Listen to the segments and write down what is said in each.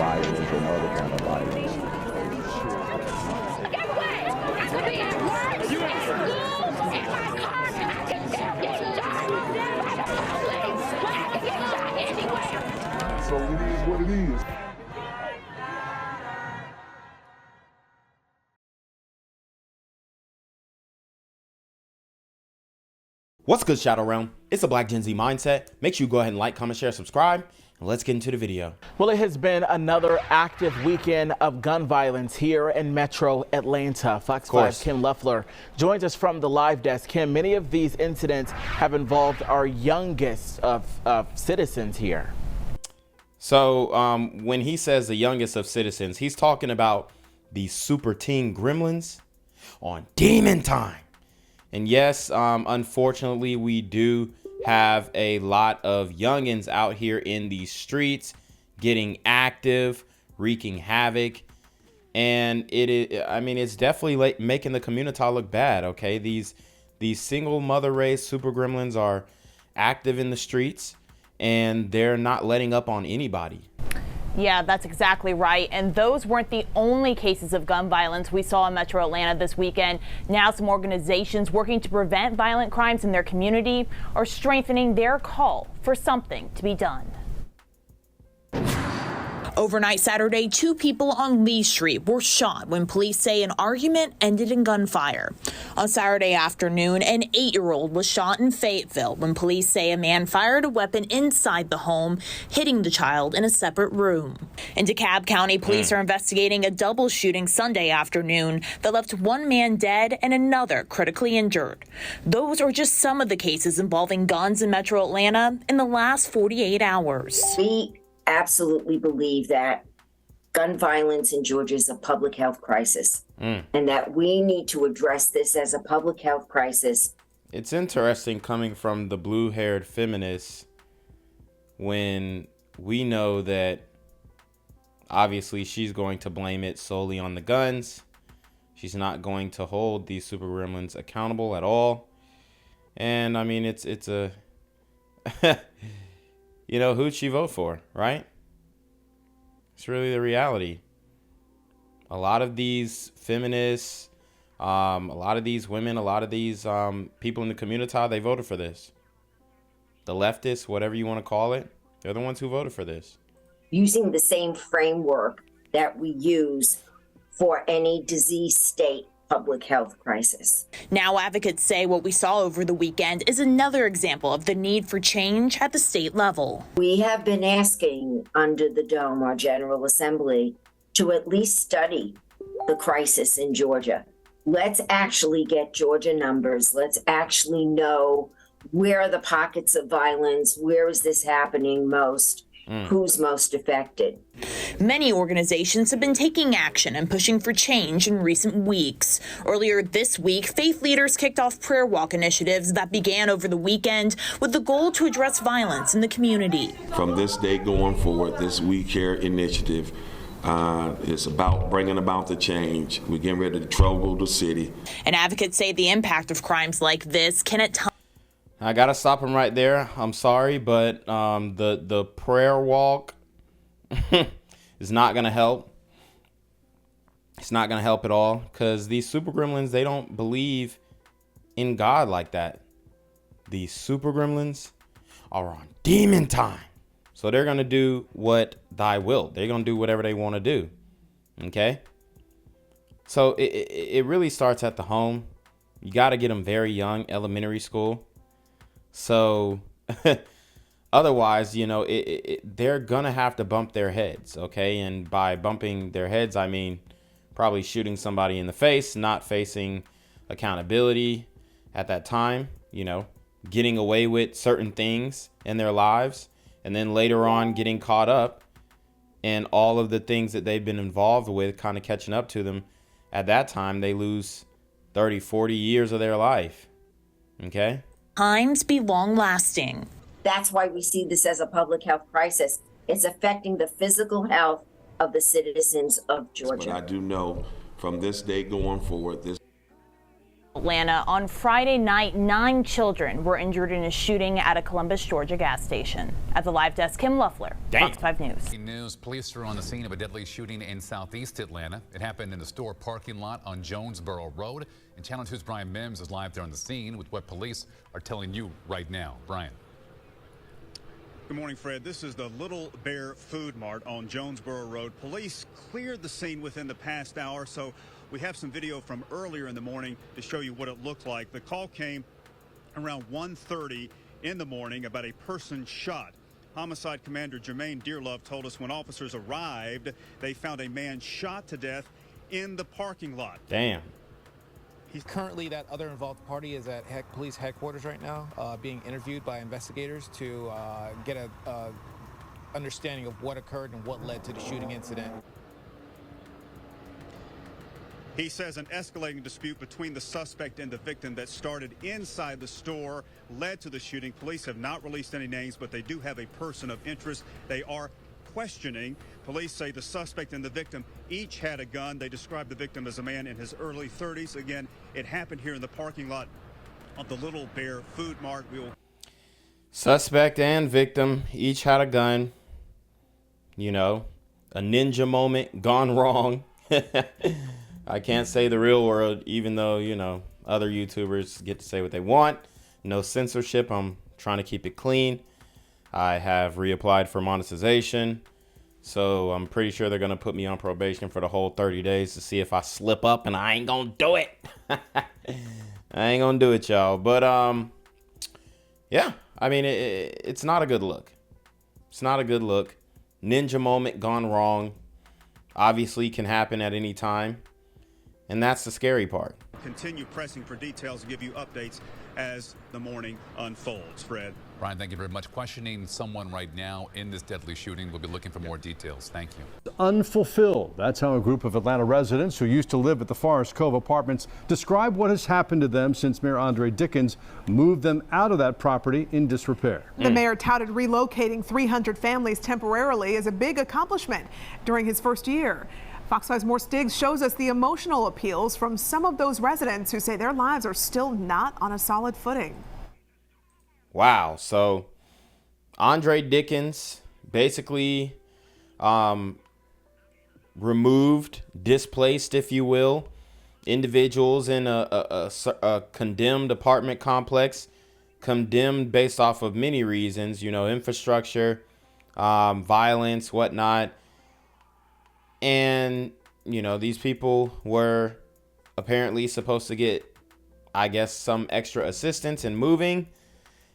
violence and other kind of violence. Get away! I could be at work, in school, in my car, I can still get shot by the police. I can get shot anywhere. So it is what it is. What's good, Shadow Realm? It's a Black Gen Z Mindset. Make sure you go ahead and like, comment, share, subscribe, and let's get into the video. Well, it has been another active weekend of gun violence here in Metro Atlanta. Fox 5's Kim Luffler joins us from the live desk. Kim, many of these incidents have involved our youngest of citizens here. So when he says the youngest of citizens, he's talking about the super teen gremlins on demon time. And yes, unfortunately, we do have a lot of youngins out here in these streets getting active, wreaking havoc. And it's definitely like making the community look bad. OK, these single mother raised super gremlins are active in the streets and they're not letting up on anybody. Yeah, that's exactly right. And those weren't the only cases of gun violence we saw in Metro Atlanta this weekend. Now some organizations working to prevent violent crimes in their community are strengthening their call for something to be done. Overnight Saturday, 2 people on Lee Street were shot when police say an argument ended in gunfire. On Saturday afternoon, an 8-year-old was shot in Fayetteville when police say a man fired a weapon inside the home, hitting the child in a separate room. In DeKalb County, police are investigating a double shooting Sunday afternoon that left 1 man dead and another critically injured. Those are just some of the cases involving guns in Metro Atlanta in the last 48 hours. We absolutely believe that gun violence in Georgia is a public health crisis and that we need to address this as a public health crisis. It's interesting coming from the blue-haired feminists when we know that obviously she's going to blame it solely on the guns. She's not going to hold these super gremlins accountable at all. And I mean, it's a you know, who'd she vote for, right? It's really the reality. A lot of these feminists, a lot of these women, a lot of these people in the community, they voted for this. The leftists, whatever you want to call it, they're the ones who voted for this. Using the same framework that we use for any disease state public health crisis. Now advocates say what we saw over the weekend is another example of the need for change at the state level. We have been asking under the dome, our General Assembly, to at least study the crisis in Georgia. Let's actually get Georgia numbers. Let's actually know where are the pockets of violence, where is this happening most, who's most affected. Many organizations have been taking action and pushing for change in recent weeks. Earlier this week, faith leaders kicked off prayer walk initiatives that began over the weekend with the goal to address violence in the community. From this day going forward, this We Care initiative is about bringing about the change. We're getting ready to trouble the city. And advocates say the impact of crimes like this can at times. I gotta stop him right there. I'm sorry, but the prayer walk is not gonna help. It's not gonna help at all because these super gremlins, they don't believe in God like that. These super gremlins are on demon time, so they're gonna do what thy will. They're gonna do whatever they want to do. Okay. So it really starts at the home. You got to get them very young, elementary school. So otherwise, you know, they're going to have to bump their heads. OK, and by bumping their heads, I mean probably shooting somebody in the face, not facing accountability at that time, you know, getting away with certain things in their lives and then later on getting caught up in all of the things that they've been involved with, kind of catching up to them. At that time, they lose 30, 40 years of their life. OK. Times be long lasting. That's why we see this as a public health crisis. It's affecting the physical health of the citizens of Georgia. But I do know from this day going forward, this Atlanta, on Friday night, 9 children were injured in a shooting at a Columbus, Georgia gas station. At the live desk, Kim Luffler, Fox 5 News. Police are on the scene of a deadly shooting in southeast Atlanta. It happened in the store parking lot on Jonesboro Road. And Channel 2's Brian Mims is live there on the scene with what police are telling you right now. Brian. Good morning, Fred. This is the Little Bear Food Mart on Jonesboro Road. Police cleared the scene within the past hour, so we have some video from earlier in the morning to show you what it looked like. The call came around 1:30 in the morning about a person shot. Homicide Commander Jermaine Dearlove told us when officers arrived, they found a man shot to death in the parking lot. Damn. He's currently, that other involved party is at police headquarters right now, being interviewed by investigators to get a understanding of what occurred and what led to the shooting incident. He says an escalating dispute between the suspect and the victim that started inside the store led to the shooting. Police have not released any names, but they do have a person of interest they are questioning. Police say the suspect and the victim each had a gun. They described the victim as a man in his early 30s. Again, it happened here in the parking lot of the Little Bear Food Mart. Suspect and victim each had a gun. You know, a ninja moment gone wrong. I can't say the real world, even though, you know, other YouTubers get to say what they want. No censorship. I'm trying to keep it clean. I have reapplied for monetization, so I'm pretty sure they're going to put me on probation for the whole 30 days to see if I slip up, and I ain't going to do it. I ain't going to do it, y'all. But, yeah, I mean, it's not a good look. It's not a good look. Ninja moment gone wrong. Obviously can happen at any time. And that's the scary part. Continue pressing for details and give you updates as the morning unfolds. Fred. Brian, thank you very much. Questioning someone right now in this deadly shooting. We'll be looking for more details. Thank you. Unfulfilled. That's how a group of Atlanta residents who used to live at the Forest Cove Apartments describe what has happened to them since Mayor Andre Dickens moved them out of that property in disrepair. The mayor touted relocating 300 families temporarily as a big accomplishment during his first year. Fox 5's More Stiggs shows us the emotional appeals from some of those residents who say their lives are still not on a solid footing. Wow. So Andre Dickens basically removed, displaced, if you will, individuals in a condemned apartment complex, condemned based off of many reasons, you know, infrastructure, violence, whatnot. And, you know, these people were apparently supposed to get, I guess, some extra assistance in moving,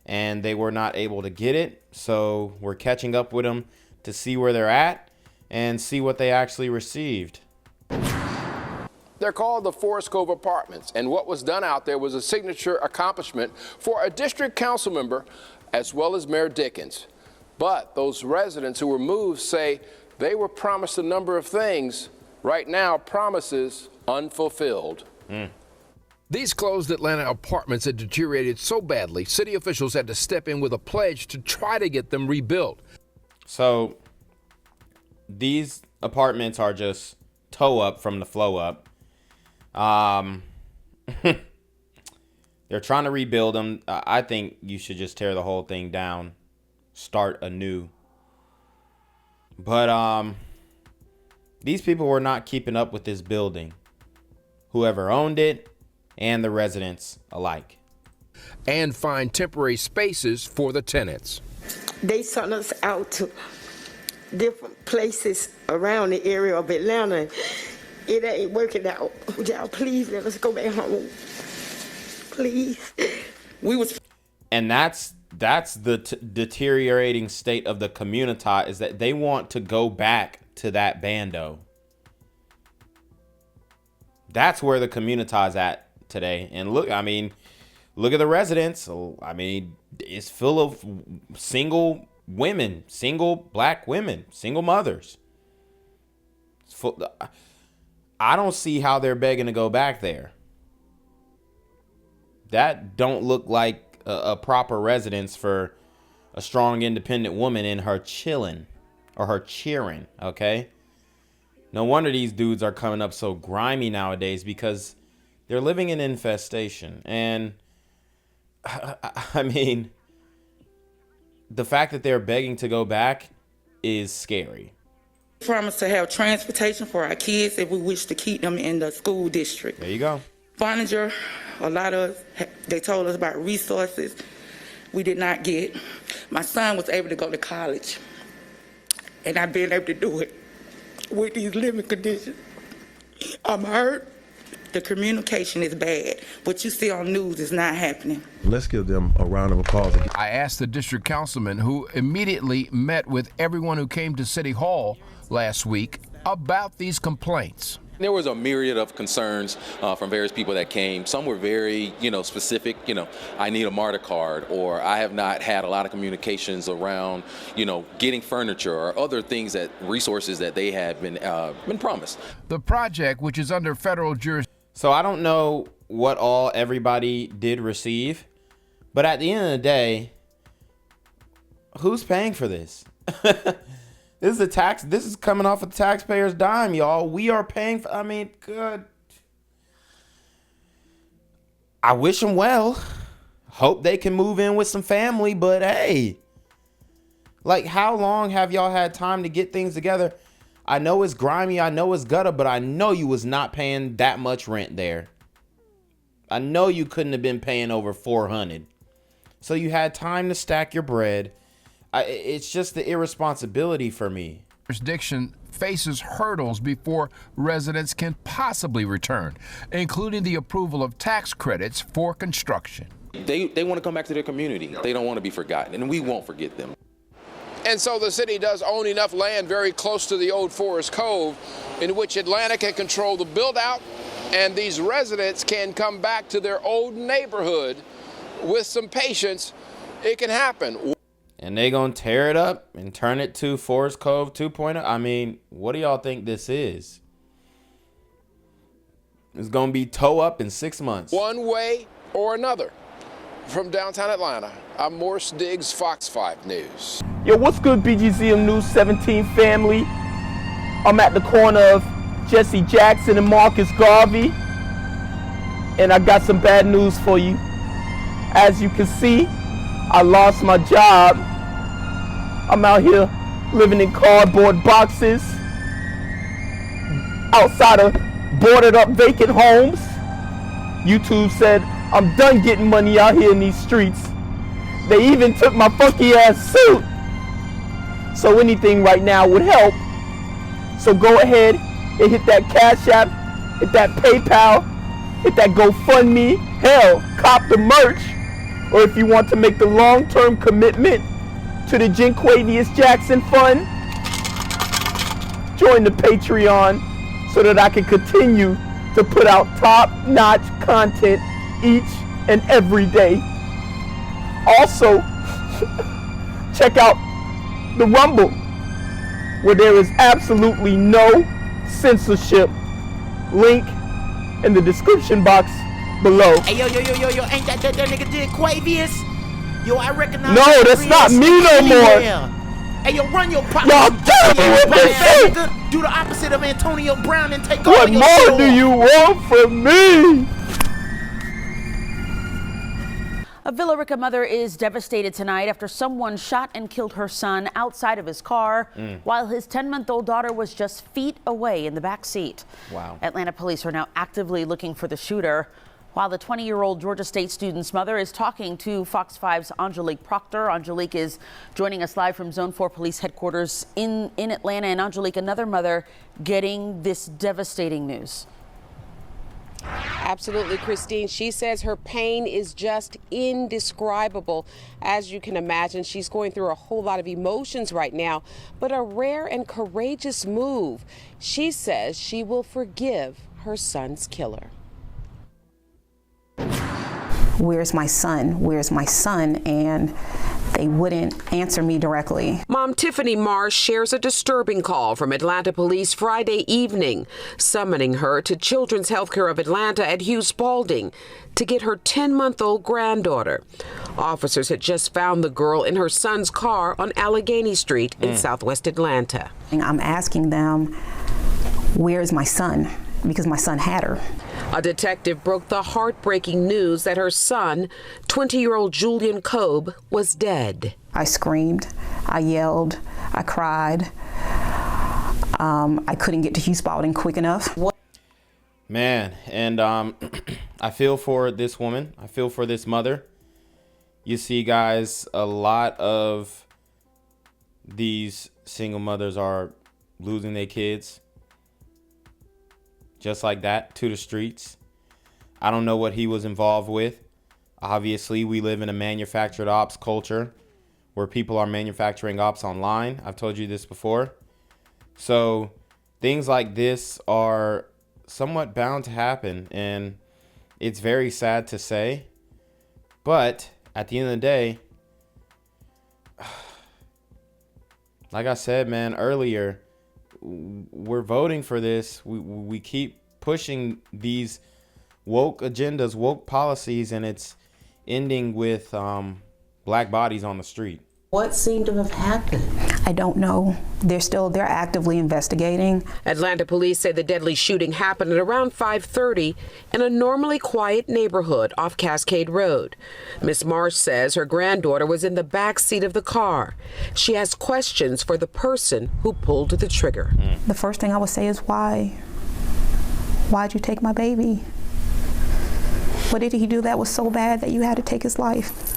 and they were not able to get it. So we're catching up with them to see where they're at and see what they actually received. They're called the Forest Cove Apartments, and what was done out there was a signature accomplishment for a district council member as well as Mayor Dickens. But those residents who were moved say they were promised a number of things. Right now, promises unfulfilled. These closed Atlanta apartments had deteriorated so badly, city officials had to step in with a pledge to try to get them rebuilt. So these apartments are just toe up from the flow up. They're trying to rebuild them. I think you should just tear the whole thing down, start anew. But these people were not keeping up with this building, whoever owned it and the residents alike. And find temporary spaces for the tenants. They sent us out to different places around the area of Atlanta. It ain't working out. Y'all, please let us go back home. Please. And that's the deteriorating state of the community, is that they want to go back to that bando. That's where the community is at today. And look, I mean, look at the residents. I mean, it's full of single women, single black women, single mothers. I don't see how they're begging to go back there. That don't look like a proper residence for a strong, independent woman in her chilling or her cheering. Okay. No wonder these dudes are coming up so grimy nowadays, because They're living in infestation. And I mean, the fact that they're begging to go back is scary. We promise to have transportation for our kids if we wish to keep them in the school district. There you go. Farninger, a lot of, they told us about resources we did not get. My son was able to go to college, and I've been able to do it with these living conditions. I'm hurt. The communication is bad. What you see on news is not happening. Let's give them a round of applause. I asked the district councilman, who immediately met with everyone who came to City Hall last week, about these complaints. There was a myriad of concerns from various people that came. Some were very, specific. I need a MARTA card, or I have not had a lot of communications around, getting furniture or other things resources that they had been promised. The project, which is under federal jurisdiction. So I don't know what all everybody did receive, but at the end of the day, who's paying for this? This is a tax. This is coming off of the taxpayers' dime, y'all. We are paying for. I mean, good. I wish them well. Hope they can move in with some family. But hey, like, how long have y'all had time to get things together? I know it's grimy. I know it's gutter, but I know you was not paying that much rent there. I know you couldn't have been paying over $400. So you had time to stack your bread. It's just the irresponsibility for me. Jurisdiction faces hurdles before residents can possibly return, including the approval of tax credits for construction. They want to come back to their community. They don't want to be forgotten, and we won't forget them. And so the city does own enough land very close to the old Forest Cove in which Atlanta can control the build out, and these residents can come back to their old neighborhood with some patience. It can happen. And they gonna tear it up and turn it to Forest Cove 2.0. I mean, what do y'all think this is? It's gonna be toe up in 6 months. One way or another. From downtown Atlanta, I'm Morris Diggs, Fox 5 News. Yo, what's good, BGZM News 17 family? I'm at the corner of Jesse Jackson and Marcus Garvey, and I got some bad news for you. As you can see, I lost my job. I'm out here living in cardboard boxes outside of boarded up vacant homes. YouTube said I'm done getting money out here in these streets. They even took my funky ass suit. So anything right now would help. So go ahead and hit that Cash App, hit that PayPal, hit that GoFundMe. Hell, cop the merch. Or if you want to make the long-term commitment to the Jinquavius Jackson Fund, join the Patreon so that I can continue to put out top-notch content each and every day. Also, check out the Rumble, where there is absolutely no censorship. Link in the description box below. Hey, yo, ain't that nigga Jinquavius? Yo, I recognize. No, that's not me no more. Hey, yo, run your pocket. Y'all tell me what they say. Do the opposite of Antonio Brown and take What all your more do you want from me? A Villa Rica mother is devastated tonight after someone shot and killed her son outside of his car while his 10-month-old daughter was just feet away in the back seat. Wow. Atlanta police are now actively looking for the shooter, while the 20-year-old Georgia State student's mother is talking to Fox 5's Angelique Proctor. Angelique is joining us live from Zone 4 Police Headquarters in Atlanta. And Angelique, another mother getting this devastating news. Absolutely, Christine. She says her pain is just indescribable. As you can imagine, she's going through a whole lot of emotions right now, but a rare and courageous move. She says she will forgive her son's killer. Where's my son? Where's my son? And they wouldn't answer me directly. Mom Tiffany Marsh shares a disturbing call from Atlanta police Friday evening, summoning her to Children's Healthcare of Atlanta at Hughes Spalding to get her 10-month-old granddaughter. Officers had just found the girl in her son's car on Allegheny Street in Southwest Atlanta. I'm asking them, where's my son? because my son had her. A detective broke the heartbreaking news that her son, 20-year-old Julian Kolb, was dead. I screamed, I yelled, I cried. I couldn't get to Hugh Spalding quick enough. Man, and I feel for this woman. I feel for this mother. You see, guys, a lot of these single mothers are losing their kids just like that to the streets. I don't know what he was involved with. Obviously, we live in a manufactured ops culture where people are manufacturing ops online. I've told you this before. So things like this are somewhat bound to happen, and it's very sad to say. But at the end of the day, like I said, man, earlier, we're voting for this. We keep pushing these woke agendas, woke policies, and it's ending with black bodies on the street. What seemed to have happened? I don't know. They're actively investigating. Atlanta police say the deadly shooting happened at around 5:30 in a normally quiet neighborhood off Cascade Road. Miss Marsh says her granddaughter was in the back seat of the car. She has questions for the person who pulled the trigger. The first thing I would say is, why'd you take my baby? What did he do that was so bad that you had to take his life?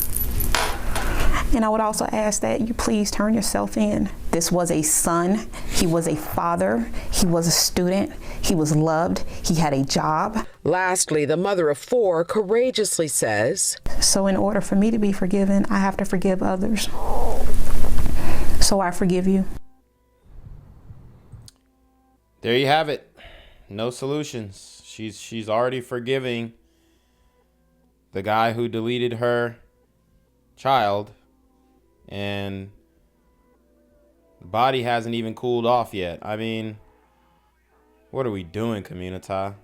And I would also ask that you please turn yourself in. This was a son, he was a father, he was a student, he was loved, he had a job. Lastly, the mother of 4 courageously says, so in order for me to be forgiven, I have to forgive others. So I forgive you. There you have it. No solutions. She's already forgiving the guy who deleted her child, and the body hasn't even cooled off yet. I mean, what are we doing, community?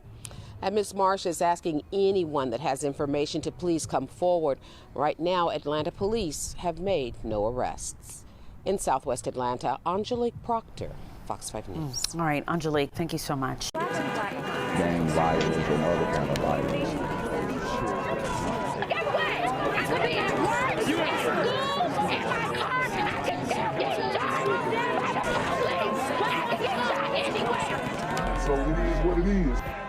And Ms. Marsh is asking anyone that has information to please come forward. Right now, Atlanta police have made no arrests. In Southwest Atlanta, Angelique Proctor, Fox 5 News. All right, Angelique, thank you so much. Gang violence and other kind of violence. So it is what it is.